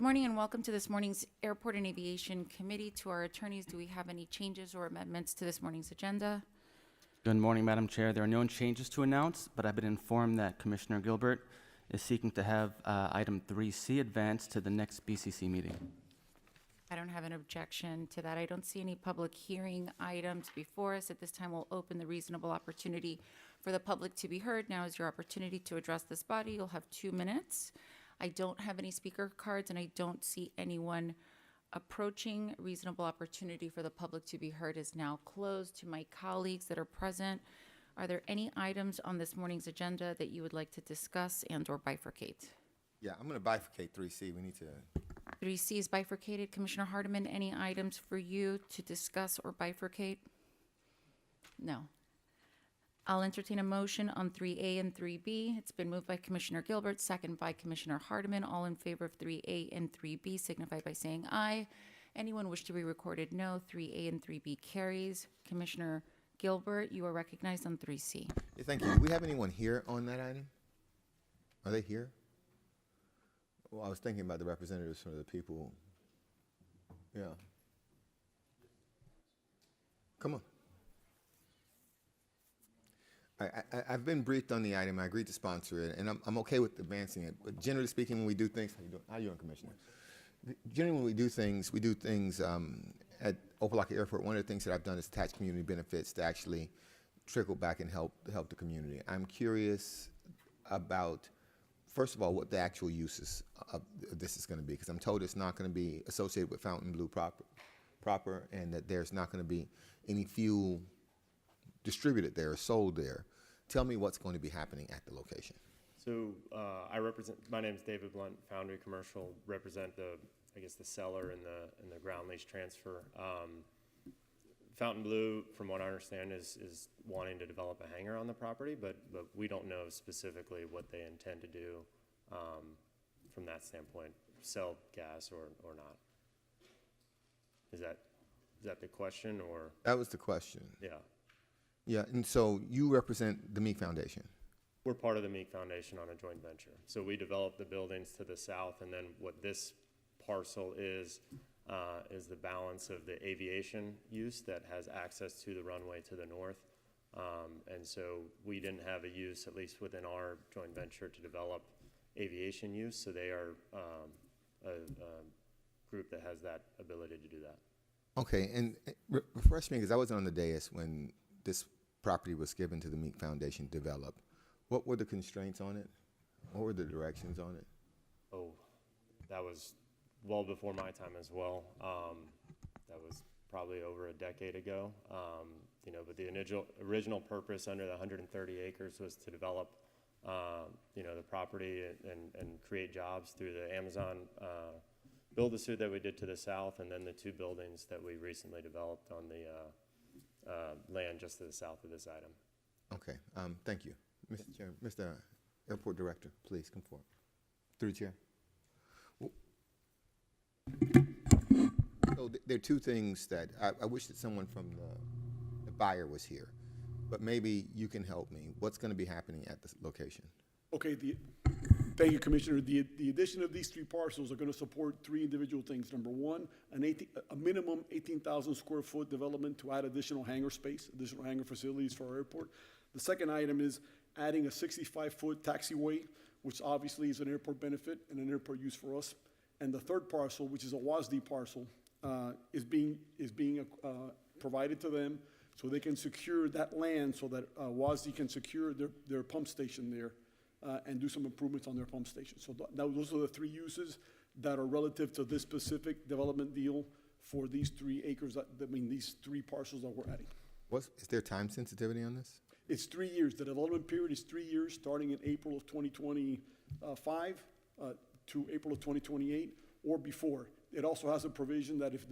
Good morning and welcome to this morning's Airport and Aviation Committee. To our attorneys, do we have any changes or amendments to this morning's agenda? Good morning, Madam Chair. There are no changes to announce, but I've been informed that Commissioner Gilbert is seeking to have item 3C advanced to the next BCC meeting. I don't have an objection to that. I don't see any public hearing items before us. At this time, we'll open the reasonable opportunity for the public to be heard. Now is your opportunity to address this body. You'll have 2 minutes. I don't have any speaker cards, and I don't see anyone approaching. Reasonable opportunity for the public to be heard is now closed. To my colleagues that are present, are there any items on this morning's agenda that you would like to discuss and/or bifurcate? Yeah, I'm going to bifurcate 3C. We need to. 3C is bifurcated. Commissioner Hardiman, any items for you to discuss or bifurcate? No. I'll entertain a motion on 3A and 3B. It's been moved by Commissioner Gilbert, second by Commissioner Hardiman. All in favor of 3A and 3B signify by saying aye. Anyone wish to be recorded no. 3A and 3B carries. Commissioner Gilbert, you are recognized on 3C. Yeah, thank you. Do we have anyone here on that item? Are they here? Well, I was thinking about the representatives from the people. Yeah. Come on. I've been briefed on the item. I agreed to sponsor it, and I'm okay with advancing it. But generally speaking, when we do things, how you doing, Commissioner? Generally, when we do things at Opelika Airport. One of the things that I've done is attach community benefits to actually trickle back and help the community. I'm curious about, first of all, what the actual uses of this is going to be, because I'm told it's not going to be associated with Fontainebleau proper, and that there's not going to be any fuel distributed there or sold there. Tell me what's going to be happening at the location. So my name is David Blunt, Foundry Commercial, represent the seller in the ground lease transfer. Fontainebleau, from what I understand, is wanting to develop a hangar on the property, but we don't know specifically what they intend to do from that standpoint, sell gas or not. Is that the question, or? That was the question. Yeah. Yeah, and so you represent the Meek Foundation. We're part of the Meek Foundation on a joint venture. So we develop the buildings to the south, and then what this parcel is the balance of the aviation use that has access to the runway to the north. And so we didn't have a use, at least within our joint venture, to develop aviation use. So they are a group that has that ability to do that. Okay, and refresh me, because I was on the dais when this property was given to the Meek Foundation to develop. What were the constraints on it? What were the directions on it? Oh, that was well before my time as well. That was probably over a decade ago. But the original purpose under the 130 acres was to develop, the property and create jobs through the Amazon build-to-suit that we did to the south, and then the 2 buildings that we recently developed on the land just to the south of this item. Okay, thank you. Mr. Chair, Mr. Airport Director, please come forward. Through the chair. So there are 2 things that I wish that someone from the buyer was here, but maybe you can help me. What's going to be happening at the location? Okay, thank you, Commissioner. The addition of these 3 parcels are going to support 3 individual things. Number one, a minimum 18,000 square foot development to add additional hangar space, additional hangar facilities for our airport. The second item is adding a 65-foot taxiway, which obviously is an airport benefit and an airport use for us. And the third parcel, which is a WASD parcel, is being provided to them so they can secure that land so that WASD can secure their pump station there. And do some improvements on their pump station. So those are the 3 uses that are relative to this specific development deal for these 3 acres, these 3 parcels that we're adding. Is there time sensitivity on this? It's 3 years. The development period is 3 years, starting in April of 2025 to April of 2028 or before. It also has a provision that if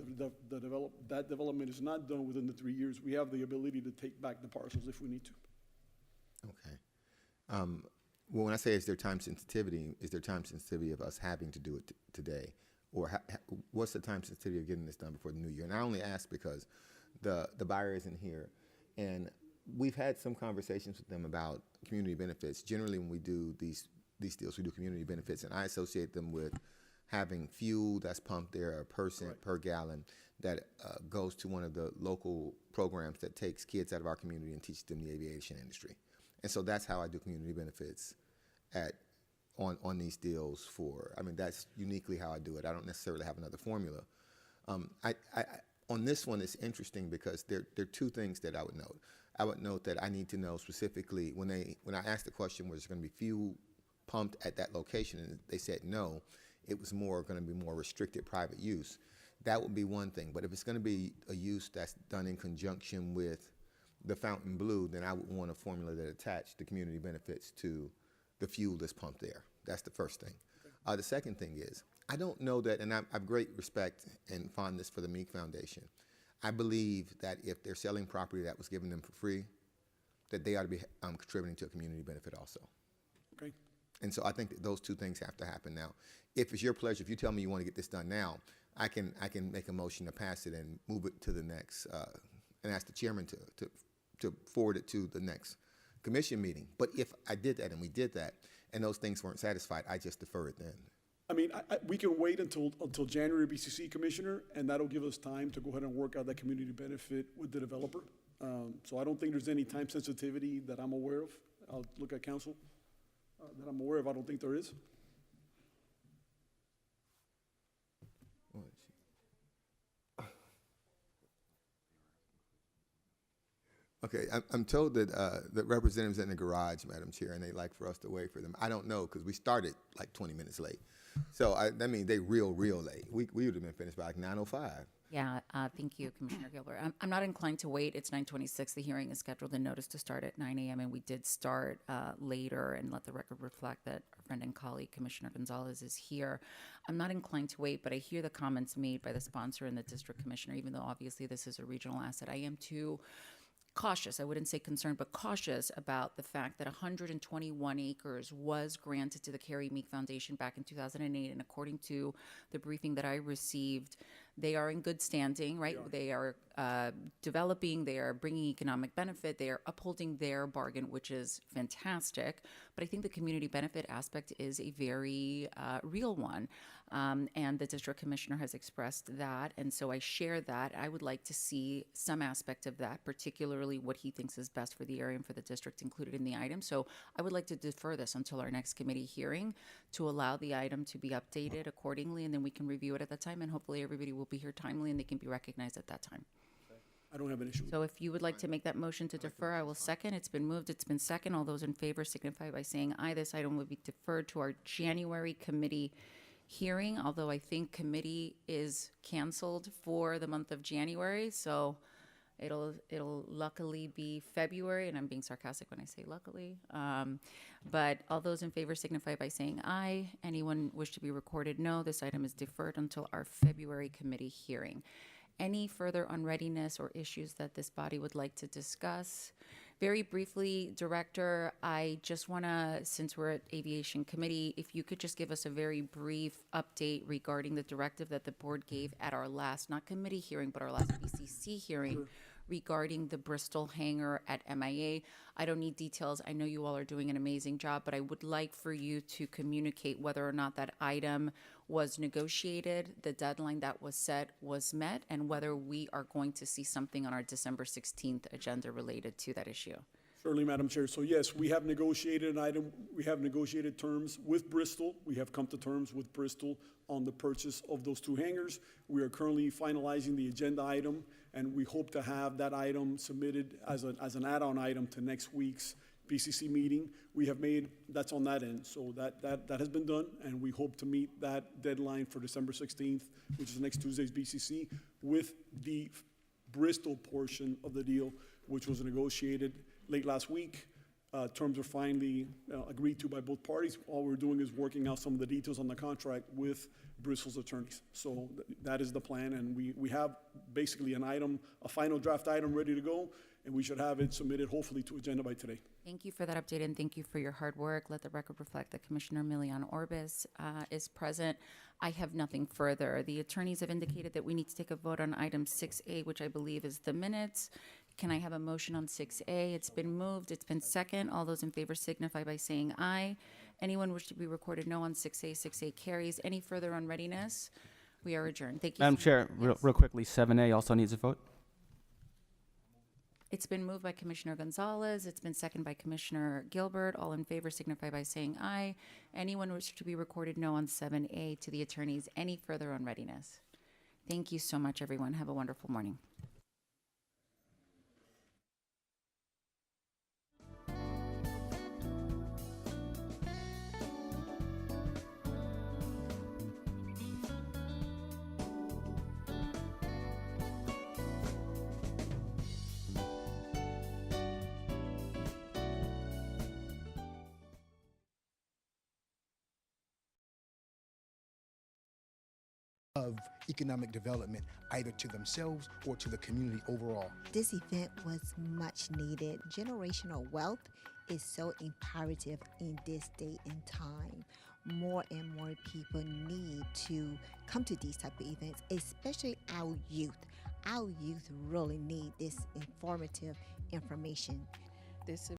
that development is not done within the 3 years, we have the ability to take back the parcels if we need to. Okay. Well, when I say is there time sensitivity of us having to do it today? Or what's the time sensitivity of getting this done before the new year? And I only ask because the buyer isn't here. And we've had some conversations with them about community benefits. Generally, when we do these deals, we do community benefits, and I associate them with having fuel that's pumped there, a person per gallon, that goes to one of the local programs that takes kids out of our community and teaches them the aviation industry. And so that's how I do community benefits on these deals that's uniquely how I do it. I don't necessarily have another formula. On this one, it's interesting because there are two things that I would note. I would note that I need to know specifically when I asked the question, was there going to be fuel pumped at that location, and they said no, it was going to be more restricted private use. That would be one thing. But if it's going to be a use that's done in conjunction with the Fountain Blue, then I would want a formula that attached the community benefits to the fuel that's pumped there. That's the first thing. The second thing is, I don't know that, and I have great respect and fondness for the Meek Foundation. I believe that if they're selling property that was given them for free, that they ought to be contributing to a community benefit also. Okay. And so I think that those two things have to happen now. If it's your pleasure, if you tell me you want to get this done now, I can make a motion to pass it and move it to the next, and ask the chairman to forward it to the next commission meeting. But if I did that and we did that, and those things weren't satisfied, I just defer it then. I mean, we can wait until January, BCC Commissioner, and that'll give us time to go ahead and work out that community benefit with the developer. So I don't think there's any time sensitivity that I'm aware of. I'll look at council that I'm aware of. I don't think there is. Okay, I'm told that the representatives in the garage, Madam Chair, and they'd like for us to wait for them. I don't know, because we started like 20 minutes late. So that means they real late. We would have been finished by like 9:05. Yeah, thank you, Commissioner Gilbert. I'm not inclined to wait. It's 9:26. The hearing is scheduled and noticed to start at 9 a.m. and we did start later, and let the record reflect that our friend and colleague, Commissioner Gonzalez, is here. I'm not inclined to wait, but I hear the comments made by the sponsor and the district commissioner, even though obviously this is a regional asset. I am too cautious, I wouldn't say concerned, but cautious about the fact that 121 acres was granted to the Carrie Meek Foundation back in 2008. And according to the briefing that I received, they are in good standing, right? They are developing, they are bringing economic benefit, they are upholding their bargain, which is fantastic. But I think the community benefit aspect is a very real one. And the district commissioner has expressed that. And so I share that. I would like to see some aspect of that, particularly what he thinks is best for the area and for the district included in the item. So I would like to defer this until our next committee hearing to allow the item to be updated accordingly, and then we can review it at that time, and hopefully everybody will be here timely and they can be recognized at that time. I don't have an issue with So if you would like to make that motion to defer, I will second. It's been moved, it's been second. All those in favor signify by saying aye. This item will be deferred to our January committee hearing, although I think committee is canceled for the month of January, so it'll luckily be February, and I'm being sarcastic when I say luckily. But all those in favor signify by saying aye. Anyone wish to be recorded no. This item is deferred until our February committee hearing. Any further unreadiness or issues that this body would like to discuss? Very briefly, Director, I just want to, since we're at Aviation Committee, if you could just give us a very brief update regarding the directive that the board gave at our last, not committee hearing, but our last BCC hearing regarding the Bristol hangar at MIA. I don't need details. I know you all are doing an amazing job, but I would like for you to communicate whether or not that item was negotiated, the deadline that was set was met, and whether we are going to see something on our December 16th agenda related to that issue. Certainly, Madam Chair. So yes, we have negotiated an item, we have negotiated terms with Bristol. We have come to terms with Bristol on the purchase of those two hangars. We are currently finalizing the agenda item, and we hope to have that item submitted as an add-on item to next week's BCC meeting. We have made, that's on that end. So that has been done, and we hope to meet that deadline for December 16th, which is next Tuesday's BCC, with the Bristol portion of the deal, which was negotiated late last week. Terms are finally agreed to by both parties. All we're doing is working out some of the details on the contract with Bristol's attorneys. So that is the plan, and we have basically an item, a final draft item ready to go, and we should have it submitted hopefully to agenda by today. Thank you for that update, and thank you for your hard work. Let the record reflect that Commissioner Milian Orbis is present. I have nothing further. The attorneys have indicated that we need to take a vote on item 6A, which I believe is the minutes. Can I have a motion on 6A? It's been moved, it's been second. All those in favor signify by saying aye. Anyone wish to be recorded no on 6A? 6A carries. Any further on readiness? We are adjourned. Thank you. Madam so Chair, much. real, Yes. real quickly, 7A also needs a vote. It's been moved by Commissioner Gonzalez. It's been seconded by Commissioner Gilbert. All in favor signify by saying aye. Anyone wish to be recorded no on 7A? To the attorneys. Any further on readiness? Thank you so much, everyone. Have a wonderful morning. Of economic development, either to themselves or to the community overall. This event was much needed. Generational wealth is so imperative in this day and time. More and more people need to come to these type of events, especially our youth. Our youth really need this informative information. This